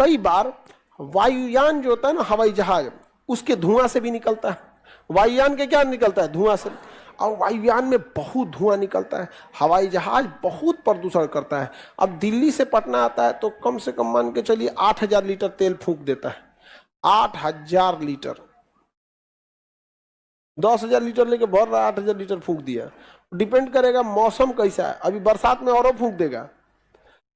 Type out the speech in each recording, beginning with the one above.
कई बार वायुयान जो होता है ना, हवाई जहाज, उसके धुआं से भी निकलता है। वायुयान के क्या निकलता है? धुआं से। और वायुयान में बहुत धुआं निकलता है। हवाई जहाज बहुत प्रदूषण करता है। अब दिल्ली से पटना आता है तो कम से कम मान के चलिए 8,000 लीटर तेल फूंक देता है। 8,000 लीटर। 10,000 लीटर लेके भर रहा है, 8,000 लीटर फूंक दिया। डिपेंड करेगा मौसम कैसा है। अभी बरसात में और फूंक देगा।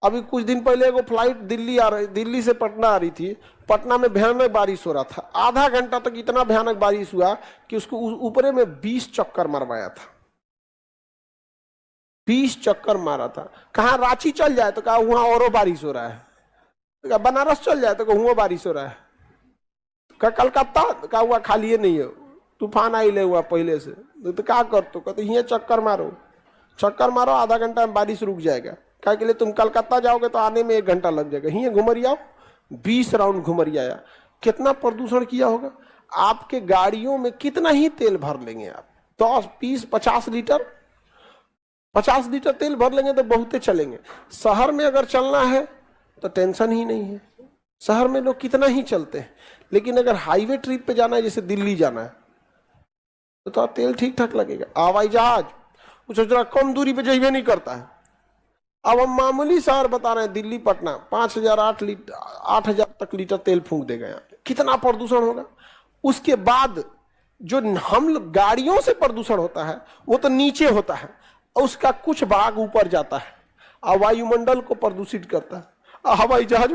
अभी कुछ दिन पहले एगो फ्लाइट दिल्ली से पटना आ रही थी। पटना में भयानक बारिश हो रहा था। आधा घंटा तक इतना भयानक बारिश हुआ कि उसको ऊपरे में 20 चक्कर मरवाया था। 20 चक्कर मारा था। कहा रांची चल जाए तो कहा वहां और बारिश हो रहा है। तो कहा बनारस चल जाए तो कहा वहां बारिश हो रहा है। कहा कलकत्ता कहा हुआ खाली नहीं है, तूफान आई ले हुआ पहले से। तो क्या कर तो कहते यहाँ चक्कर मारो, आधा घंटा में बारिश रुक जाएगा। क्या के लिए तुम कलकत्ता जाओगे तो आने में 1 घंटा लग जाएगा। यहाँ घुमरिया 20 राउंड घुमरिया। कितना प्रदूषण किया होगा। आपके गाड़ियों में कितना ही तेल भर लेंगे आप? 10, 20, 50 लीटर। 50 लीटर तेल भर लेंगे तो बहुते चलेंगे। शहर में अगर चलना है तो टेंशन ही नहीं है। शहर में लोग कितना ही चलते हैं। लेकिन अगर हाईवे ट्रिप पे जाना है, जैसे दिल्ली जाना है, तो तेल ठीक ठाक लगेगा। हवाई जहाज कुछ जरा कम दूरी पे जाइए नहीं करता है। अब हम मामूली शहर बता रहे हैं, दिल्ली पटना 5,000 8,000 तक लीटर तेल फूंक देगा। यहाँ कितना प्रदूषण होगा। उसके बाद जो हम गाड़ियों से प्रदूषण होता है वो तो नीचे होता है, और उसका कुछ भाग ऊपर जाता है और वायुमंडल को प्रदूषित करता है। हवाई जहाज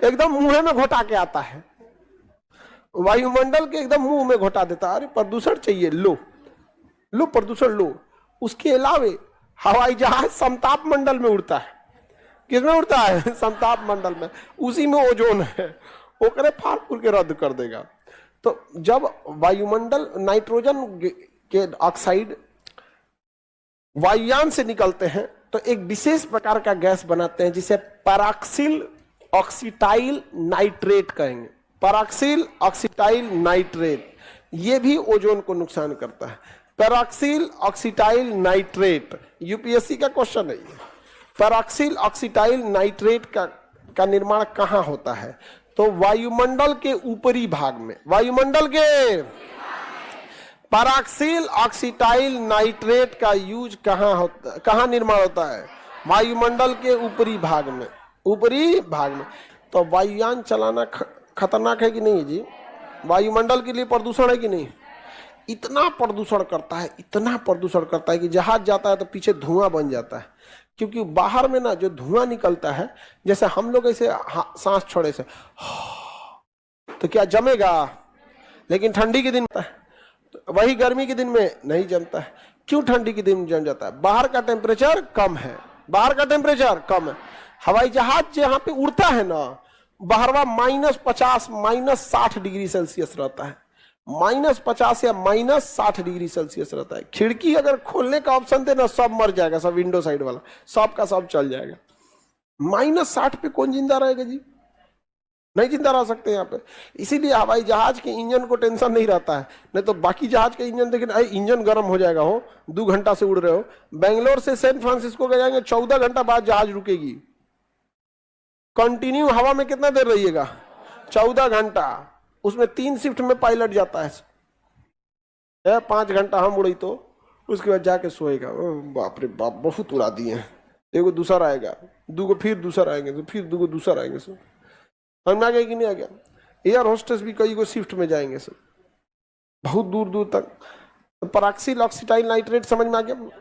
एकदम मुंह में घोटा के आता है। वायुमंडल के एकदम मुंह में घोटा देता है। अरे प्रदूषण चाहिए, लो प्रदूषण लो। उसके अलावे हवाई जहाज समताप मंडल में उड़ता है। किसमें उड़ता है? समताप मंडल में। उसी में ओजोन है, ओकरे फाड़ फूल के रद्द कर देगा। तो जब वायुमंडल नाइट्रोजन के ऑक्साइड वायुयान से निकलते हैं तो एक विशेष प्रकार का गैस बनाते हैं जिसे पैराक्सिल ऑक्सीटाइल नाइट्रेट कहेंगे। पैराक्सिल ऑक्सीटाइल नाइट्रेट, ये भी ओजोन को नुकसान करता है। पैराक्सिल ऑक्सीटाइल नाइट्रेट यूपीएससी का क्वेश्चन है। पैराक्सिल ऑक्सीटाइल नाइट्रेट का निर्माण कहां होता है? तो वायुमंडल के ऊपरी भाग में। वायुमंडल के पैराक्सिल ऑक्सीटाइल नाइट्रेट का यूज कहां निर्माण होता है? वायुमंडल के ऊपरी भाग में। ऊपरी भाग में। तो वायुयान चलाना खतरनाक है कि नहीं जी? वायुमंडल के लिए प्रदूषण है कि नहीं? इतना प्रदूषण करता है कि जहाज जाता है तो पीछे धुआं बन जाता है। क्योंकि बाहर में ना जो धुआं निकलता है, जैसे हम लोग ऐसे सांस छोड़े से तो क्या जमेगा? लेकिन ठंडी के दिन वही गर्मी के दिन में नहीं जमता है। क्यों ठंडी के दिन में जम जाता है? बाहर का टेम्परेचर कम है। हवाई जहाज जहां पे उड़ता है ना, बाहरवा -50 -60 डिग्री सेल्सियस रहता है। -50 या -60 डिग्री सेल्सियस रहता है। खिड़की अगर खोलने का ऑप्शन दे ना, सब मर जाएगा, सब विंडो साइड वाला सब का सब चल जाएगा। -60 पे कौन जिंदा रहेगा जी? नहीं जिंदा रह सकते यहाँ पे। इसीलिए हवाई जहाज के इंजन को टेंशन नहीं रहता है। नहीं तो बाकी जहाज के इंजन देखें, इंजन गर्म हो जाएगा। 2 घंटा से उड़ रहे हो, बेंगलोर से सैन फ्रांसिस्को के जाएंगे, 14 घंटा बाद जहाज रुकेगी। कंटिन्यू हवा में कितना देर रहिएगा? 14 घंटा। उसमें 3 शिफ्ट में पायलट जाता है। 5 घंटा हम उड़ी तो उसके बाद जाके सोएगा। बाप रे बाप, बहुत उड़ा दिए। एगो दूसरा आएगा, 2 फिर दूसरा आएंगे, तो फिर 2 दूसरा आएंगे। सब समझ में आ गया कि नहीं आ गया? एयर होस्टेस भी कई को शिफ्ट में जाएंगे सब, बहुत दूर दूर तक। पैराक्सिल ऑक्सीटाइल नाइट्रेट समझ में आ गया?